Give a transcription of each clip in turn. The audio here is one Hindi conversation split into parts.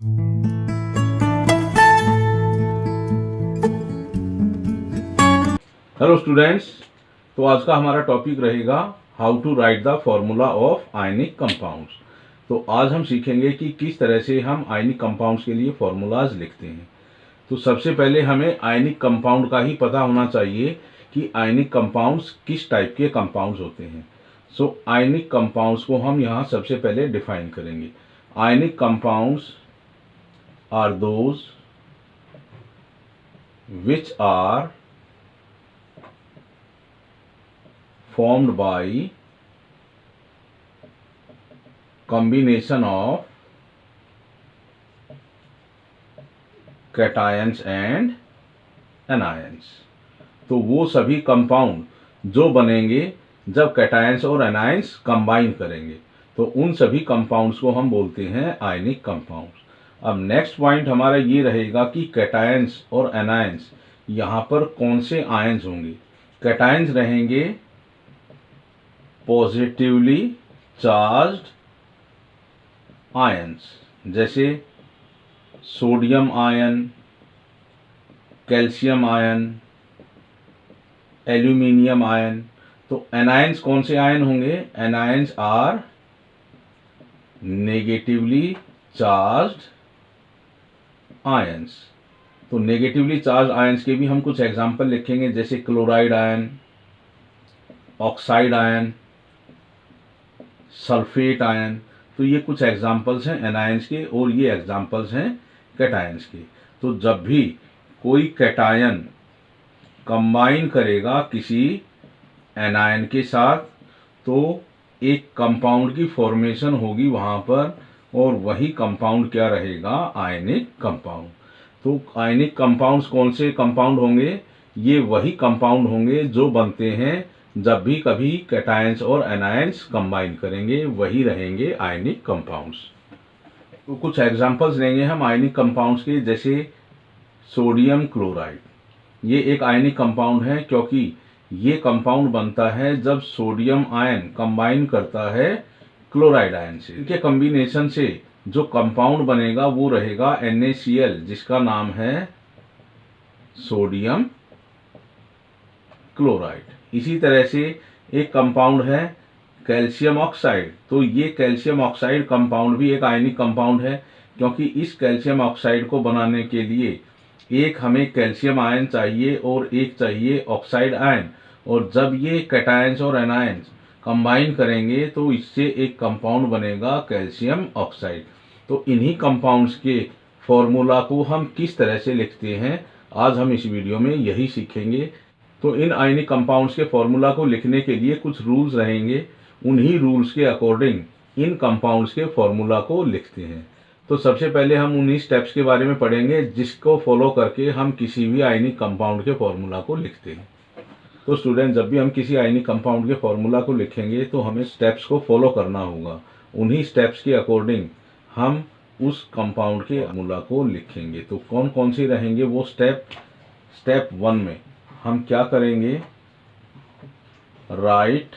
हेलो स्टूडेंट्स, तो आज का हमारा टॉपिक रहेगा how to write the formula of ionic compounds. तो आज हम सीखेंगे कि किस तरह से हम आयनिक कंपाउंड्स के लिए फॉर्मूलाज लिखते हैं। तो सबसे पहले हमें आयनिक कंपाउंड का ही पता होना चाहिए कि आयनिक कंपाउंड्स किस टाइप के कंपाउंड्स होते हैं। सो आयनिक कंपाउंड्स को हम यहाँ सबसे पहले डिफाइन करेंगे। Ionic compounds are those which are formed by combination of cations and anions। तो वो सभी कंपाउंड जो बनेंगे जब कैटायंस और एनायंस कंबाइन करेंगे, तो उन सभी कंपाउंड्स को हम बोलते हैं आयनिक कंपाउंड्स। अब नेक्स्ट पॉइंट हमारा ये रहेगा कि कैटायंस और एनायंस यहाँ पर कौन से आयंस होंगे। कैटायंस रहेंगे पॉजिटिवली चार्ज्ड आयंस, जैसे sodium ion, calcium ion, aluminium ion. तो एनायंस कौन से आयन होंगे? Anions are negatively charged ions. तो नेगेटिवली चार्ज आयंस के भी हम कुछ एग्जांपल लिखेंगे, जैसे chloride ion, oxide ion, sulphate ion. तो ये कुछ एग्जांपल्स हैं एनायंस के और ये एग्जांपल्स हैं कैटायंस के। तो जब भी कोई कैटायन कंबाइन करेगा किसी एनायन के साथ, तो एक कंपाउंड की फॉर्मेशन होगी वहां पर, और वही कंपाउंड क्या रहेगा? Ionic compound. तो आयनिक कंपाउंड्स कौन से कंपाउंड होंगे? ये वही कंपाउंड होंगे जो बनते हैं जब भी कभी कैटायंस और एनायंस कंबाइन करेंगे, वही रहेंगे आयनिक कंपाउंड्स। तो कुछ एग्जांपल्स लेंगे हम आयनिक कंपाउंड्स के, जैसे सोडियम क्लोराइड। ये एक आयनिक कंपाउंड है क्योंकि ये कंपाउंड बनता है जब सोडियम आयन कंबाइन करता है क्लोराइड आयन से। इनके कॉम्बिनेशन से जो कंपाउंड बनेगा वो रहेगा NaCl, जिसका नाम है सोडियम क्लोराइड। इसी तरह से एक कंपाउंड है कैल्शियम ऑक्साइड। तो ये कैल्शियम ऑक्साइड कंपाउंड भी एक आयनिक कंपाउंड है, क्योंकि इस कैल्शियम ऑक्साइड को बनाने के लिए एक हमें कैल्शियम आयन चाहिए और एक चाहिए ऑक्साइड आयन, और जब ये कैटायंस और एनायंस कंबाइन करेंगे तो इससे एक कंपाउंड बनेगा कैल्शियम ऑक्साइड। तो इन्हीं कंपाउंड्स के फॉर्मूला को हम किस तरह से लिखते हैं, आज हम इस वीडियो में यही सीखेंगे। तो इन आयनिक कंपाउंड्स के फॉर्मूला को लिखने के लिए कुछ रूल्स रहेंगे, उन्हीं रूल्स के अकॉर्डिंग इन कंपाउंड्स के फॉर्मूला को लिखते हैं। तो सबसे पहले हम उन्हीं स्टेप्स के बारे में पढ़ेंगे जिसको फॉलो करके हम किसी भी आयनिक कंपाउंड के फॉर्मूला को लिखते हैं। तो स्टूडेंट, जब भी हम किसी आयनिक कंपाउंड के फॉर्मूला को लिखेंगे तो हमें स्टेप्स को फॉलो करना होगा। उन्हीं स्टेप्स के अकॉर्डिंग हम उस कंपाउंड के फॉर्मूला को लिखेंगे। तो कौन कौन से रहेंगे वो स्टेप 1 में हम क्या करेंगे? Right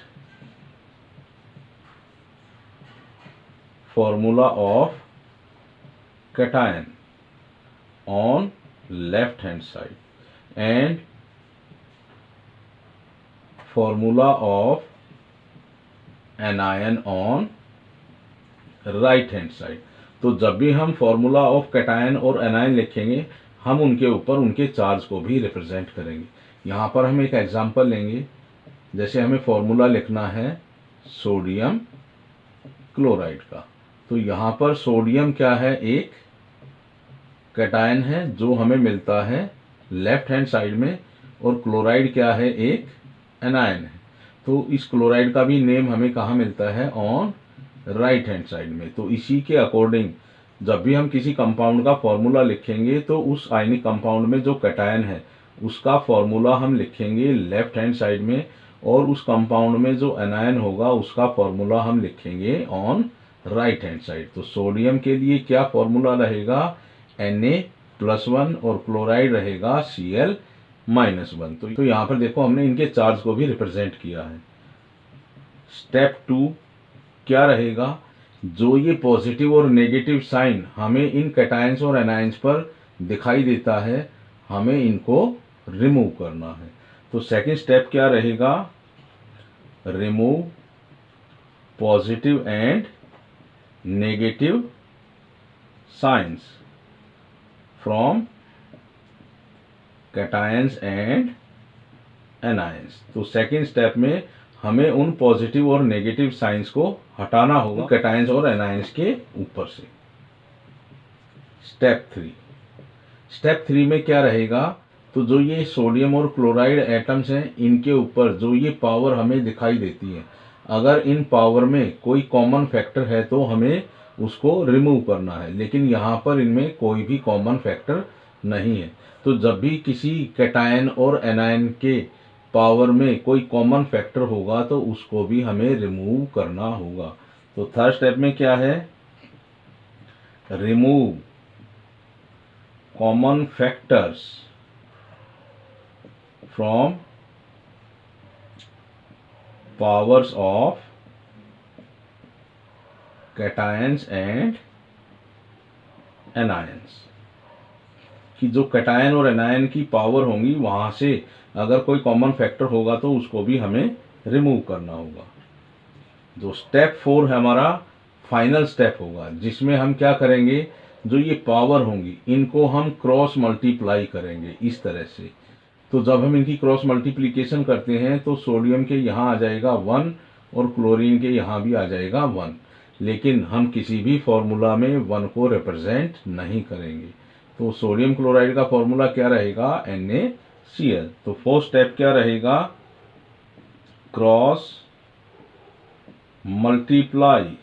formula of cation on left hand side and formula of anion on right hand side. तो जब भी हम फॉर्मूला ऑफ कैटायन और एनायन लिखेंगे, हम उनके ऊपर उनके चार्ज को भी रिप्रेजेंट करेंगे। यहाँ पर हम एक एग्जांपल लेंगे, जैसे हमें फॉर्मूला लिखना है सोडियम क्लोराइड का। तो यहाँ पर सोडियम क्या है? एक कैटायन है जो हमें मिलता है लेफ्ट हैंड साइड में, और क्लोराइड क्या है? एक एनायन है। तो इस क्लोराइड का भी नेम हमें कहाँ मिलता है? ऑन राइट हैंड साइड में। तो इसी के अकॉर्डिंग जब भी हम किसी कंपाउंड का फॉर्मूला लिखेंगे तो उस आयनिक कंपाउंड में जो कैटायन है उसका फॉर्मूला हम लिखेंगे लेफ्ट हैंड साइड में, और उस कंपाउंड में जो एनायन होगा उसका फॉर्मूला हम लिखेंगे ऑन राइट हैंड साइड। तो सोडियम के लिए क्या फॉर्मूला रहेगा? Na+1, और क्लोराइड रहेगा Cl-1। तो यहाँ पर देखो हमने इनके चार्ज को भी रिप्रेजेंट किया है। स्टेप 2 क्या रहेगा? जो ये पॉजिटिव और नेगेटिव साइन हमें इन कैटायंस और एनायंस पर दिखाई देता है, हमें इनको रिमूव करना है। तो सेकंड स्टेप क्या रहेगा, remove positive and negative science from cations and anions. तो सेकंड स्टेप में हमें उन पॉजिटिव और नेगेटिव साइंस को हटाना होगा कैटायंस और एनायंस के ऊपर से। स्टेप थ्री में क्या रहेगा, तो जो ये सोडियम और क्लोराइड एटम्स हैं, इनके ऊपर जो ये पावर हमें दिखाई देती है, अगर इन पावर में कोई कॉमन फैक्टर है तो हमें उसको रिमूव करना है, लेकिन यहाँ पर इनमें कोई भी कॉमन फैक्टर नहीं है। तो जब भी किसी कैटायन और एनायन के पावर में कोई कॉमन फैक्टर होगा तो उसको भी हमें रिमूव करना होगा। तो थर्ड स्टेप में क्या है, remove common factors from powers of cations and anions, कि जो कैटायन और एनायन की पावर होंगी वहां से अगर कोई कॉमन फैक्टर होगा तो उसको भी हमें रिमूव करना होगा। जो स्टेप 4 है हमारा फाइनल स्टेप होगा, जिसमें हम क्या करेंगे, जो ये पावर होंगी इनको हम क्रॉस मल्टीप्लाई करेंगे इस तरह से। तो जब हम इनकी क्रॉस मल्टीप्लिकेशन करते हैं तो सोडियम के यहाँ आ जाएगा 1 और क्लोरीन के यहाँ भी आ जाएगा 1, लेकिन हम किसी भी फॉर्मूला में 1 को रिप्रेजेंट नहीं करेंगे। तो सोडियम क्लोराइड का फॉर्मूला क्या रहेगा, NaCl। तो फोर्थ स्टेप क्या रहेगा, cross multiply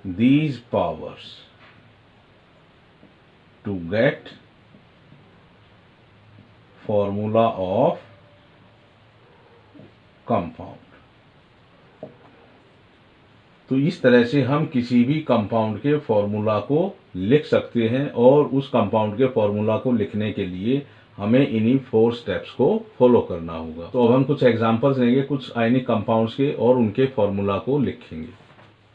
these powers to get formula of compound। तो इस तरह से हम किसी भी कंपाउंड के फॉर्मूला को लिख सकते हैं, और उस कंपाउंड के फॉर्मूला को लिखने के लिए हमें इन्हीं 4 स्टेप्स को फॉलो करना होगा। तो अब हम कुछ एग्जांपल्स लेंगे कुछ आयनिक कंपाउंड्स के और उनके फॉर्मूला को लिखेंगे।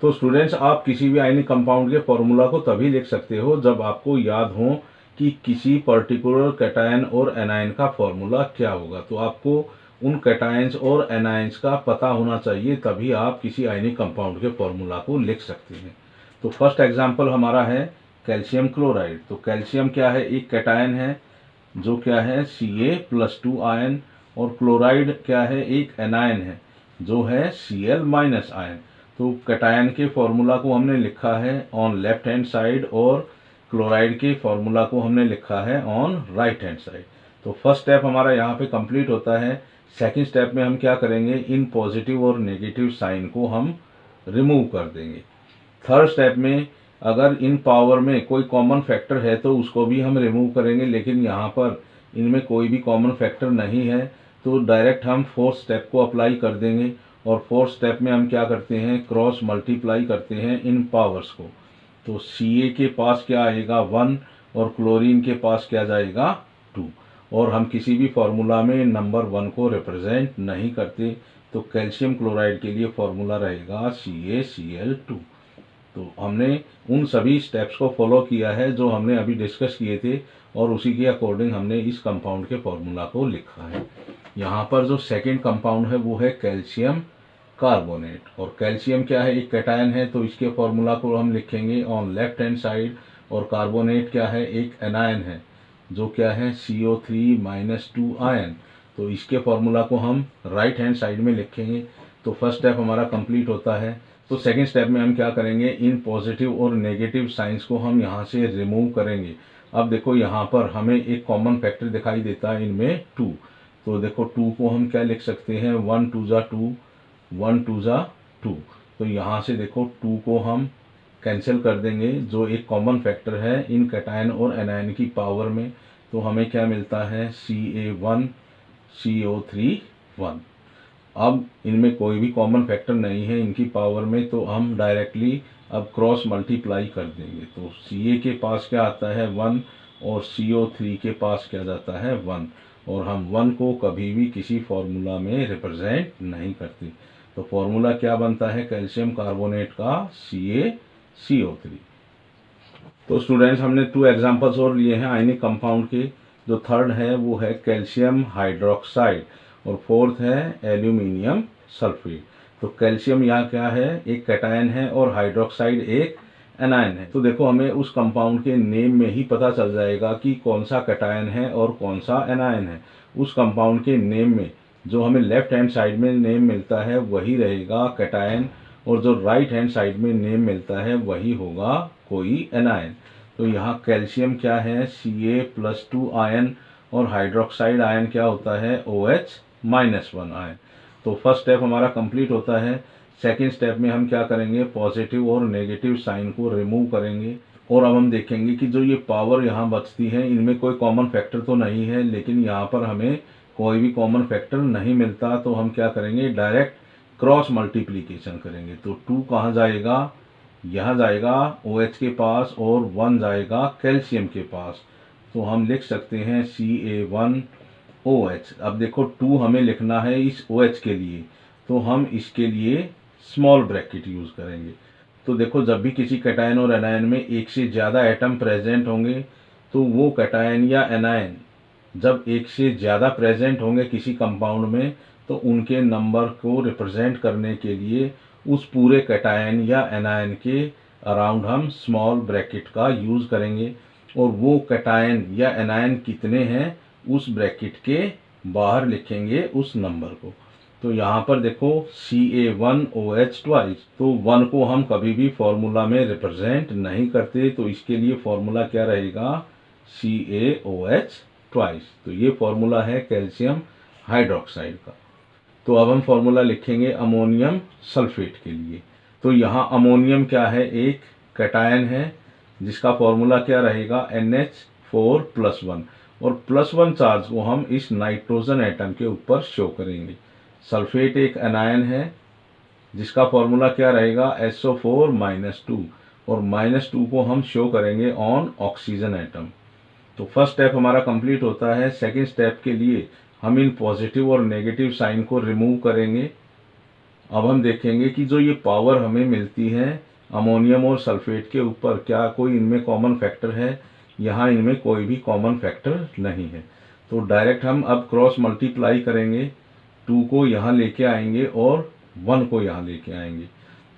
तो स्टूडेंट्स, आप किसी भी आयनिक कंपाउंड के फॉर्मूला को तभी लिख सकते हो जब आपको याद हो कि किसी पर्टिकुलर कैटायन और एनायन का फॉर्मूला क्या होगा। तो आपको उन कैटायंस और एनायंस का पता होना चाहिए, तभी आप किसी आयनिक कंपाउंड के फॉर्मूला को लिख सकते हैं। तो फर्स्ट एग्जांपल हमारा है कैल्शियम क्लोराइड। तो कैल्शियम क्या है, एक कैटायन है जो क्या है Ca+2 आयन, और क्लोराइड क्या है, एक एनायन है जो है Cl- आयन। तो कैटायन के फॉर्मूला को हमने लिखा है ऑन लेफ्ट हैंड साइड और क्लोराइड के फॉर्मूला को हमने लिखा है ऑन राइट हैंड साइड। तो फर्स्ट स्टेप हमारा यहाँ पे कंप्लीट होता है। सेकंड स्टेप में हम क्या करेंगे, इन पॉजिटिव और नेगेटिव साइन को हम रिमूव कर देंगे। थर्ड स्टेप में अगर इन पावर में कोई कॉमन फैक्टर है तो उसको भी हम रिमूव करेंगे, लेकिन यहाँ पर इनमें कोई भी कॉमन फैक्टर नहीं है, तो डायरेक्ट हम फोर्थ स्टेप को अप्लाई कर देंगे। और फोर्थ स्टेप में हम क्या करते हैं, क्रॉस मल्टीप्लाई करते हैं इन पावर्स को। तो Ca के पास क्या आएगा 1 और क्लोरीन के पास क्या जाएगा 2, और हम किसी भी फॉर्मूला में नंबर 1 को रिप्रेजेंट नहीं करते। तो कैल्शियम क्लोराइड के लिए फॉर्मूला रहेगा CaCl2। तो हमने उन सभी स्टेप्स को फॉलो किया है जो हमने अभी डिस्कस किए थे, और उसी के अकॉर्डिंग हमने इस कंपाउंड के फॉर्मूला को लिखा है। यहाँ पर जो सेकेंड कंपाउंड है वो है कैल्शियम कार्बोनेट, और कैल्शियम क्या है, एक कैटायन है, तो इसके फॉर्मूला को हम लिखेंगे ऑन लेफ्ट हैंड साइड। और कार्बोनेट क्या है, एक एनायन है जो क्या है CO3-2 आयन, तो इसके फॉर्मूला को हम राइट हैंड साइड में लिखेंगे। तो फर्स्ट स्टेप हमारा कंप्लीट होता है। तो सेकंड स्टेप में हम क्या करेंगे, इन पॉजिटिव और नेगेटिव साइंस को हम यहाँ से रिमूव करेंगे। अब देखो यहाँ पर हमें एक कॉमन फैक्टर दिखाई देता है इनमें 2। तो देखो 2 को हम क्या लिख सकते हैं, 1 2 जा 2, 1 2 जा 2। तो यहाँ से देखो 2 को हम कैंसिल कर देंगे, जो एक कॉमन फैक्टर है इन कैटायन और एनायन की पावर में। तो हमें क्या मिलता है Ca1 CO3 1। अब इनमें कोई भी कॉमन फैक्टर नहीं है इनकी पावर में, तो हम डायरेक्टली अब क्रॉस मल्टीप्लाई कर देंगे। तो Ca के पास क्या आता है 1 और CO3 के पास क्या जाता है 1, और हम 1 को कभी भी किसी फॉर्मूला में रिप्रेजेंट नहीं करते। तो फॉर्मूला क्या बनता है कैल्शियम कार्बोनेट का CaCO3। तो स्टूडेंट्स हमने 2 एग्जांपल्स और लिए हैं आयनिक कंपाउंड के। जो थर्ड है वो है कैल्शियम हाइड्रोक्साइड और फोर्थ है एल्यूमिनियम सल्फेट। तो कैल्शियम यहाँ क्या है, एक कैटायन है और हाइड्रोक्साइड एक एनायन है। तो देखो हमें उस कंपाउंड के नेम में ही पता चल जाएगा कि कौन सा कैटायन है और कौन सा एनायन है। उस कंपाउंड के नेम में जो हमें लेफ्ट हैंड साइड में नेम मिलता है वही रहेगा कैटायन, और जो राइट हैंड साइड में नेम मिलता है वही होगा कोई एनायन। तो यहाँ कैल्शियम क्या है Ca+2 आयन और हाइड्रोक्साइड आयन क्या होता है OH-1 आयन। तो फर्स्ट स्टेप हमारा कंप्लीट होता है। सेकंड स्टेप में हम क्या करेंगे, पॉजिटिव और नेगेटिव साइन को रिमूव करेंगे और अब हम देखेंगे कि जो ये पावर यहाँ बचती है इनमें कोई कॉमन फैक्टर तो नहीं है, लेकिन यहाँ पर हमें कोई भी कॉमन फैक्टर नहीं मिलता। तो हम क्या करेंगे, डायरेक्ट क्रॉस मल्टीप्लीकेशन करेंगे। तो 2 कहाँ जाएगा, यहाँ जाएगा OH के पास और 1 जाएगा कैल्शियम के पास। तो हम लिख सकते हैं Ca1OH। अब देखो 2 हमें लिखना है इस OH के लिए, तो हम इसके लिए स्मॉल ब्रैकेट यूज करेंगे। तो देखो जब भी किसी कैटायन और एनायन में एक से ज़्यादा एटम प्रेजेंट होंगे तो वो कैटायन या एनायन जब एक से ज़्यादा प्रेजेंट होंगे किसी कंपाउंड में तो उनके नंबर को रिप्रेजेंट करने के लिए उस पूरे कैटायन या एनायन के अराउंड हम स्मॉल ब्रैकेट का यूज़ करेंगे, और वो कैटायन या एनायन कितने हैं उस ब्रैकेट के बाहर लिखेंगे उस नंबर को। तो यहाँ पर देखो Ca1OH ट्वाइस, तो 1 को हम कभी भी फॉर्मूला में रिप्रेजेंट नहीं करते, तो इसके लिए फॉर्मूला क्या रहेगा CaOH ट्वाइस। तो ये फॉर्मूला है कैल्शियम हाइड्रोक्साइड का। तो अब हम फॉर्मूला लिखेंगे अमोनियम सल्फेट के लिए। तो यहाँ अमोनियम क्या है, एक कैटायन है जिसका फॉर्मूला क्या रहेगा NH4+1, और +1 चार्ज को हम इस नाइट्रोजन एटम के ऊपर शो करेंगे। सल्फेट एक एनायन है जिसका फॉर्मूला क्या रहेगा SO4-2, और -2 को हम शो करेंगे ऑन ऑक्सीजन एटम। तो फर्स्ट स्टेप हमारा कंप्लीट होता है। सेकंड स्टेप के लिए हम इन पॉजिटिव और नेगेटिव साइन को रिमूव करेंगे। अब हम देखेंगे कि जो ये पावर हमें मिलती है अमोनियम और सल्फेट के ऊपर, क्या कोई इनमें कॉमन फैक्टर है। यहाँ इनमें कोई भी कॉमन फैक्टर नहीं है। तो डायरेक्ट हम अब क्रॉस मल्टीप्लाई करेंगे, 2 को यहाँ लेके आएंगे और 1 को यहाँ लेके आएंगे।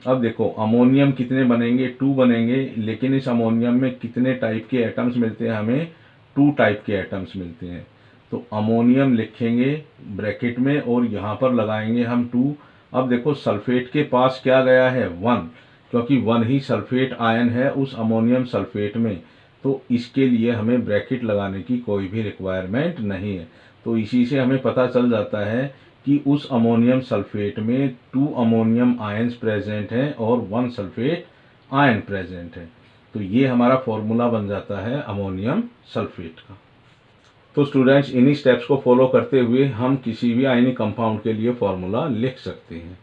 अब देखो अमोनियम कितने बनेंगे, 2 बनेंगे, लेकिन इस अमोनियम में कितने टाइप के एटम्स मिलते हैं, हमें 2 टाइप के एटम्स मिलते हैं। तो अमोनियम लिखेंगे ब्रैकेट में और यहाँ पर लगाएंगे हम 2। अब देखो सल्फेट के पास क्या गया है 1, क्योंकि 1 ही सल्फेट आयन है उस अमोनियम सल्फेट में, तो इसके लिए हमें ब्रैकेट लगाने की कोई भी रिक्वायरमेंट नहीं है। तो इसी से हमें पता चल जाता है कि उस अमोनियम सल्फेट में 2 अमोनियम आयंस प्रेजेंट हैं और 1 सल्फेट आयन प्रेजेंट है। तो ये हमारा फॉर्मूला बन जाता है अमोनियम सल्फेट का। तो स्टूडेंट्स इन्हीं स्टेप्स को फॉलो करते हुए हम किसी भी आयनिक कंपाउंड के लिए फॉर्मूला लिख सकते हैं।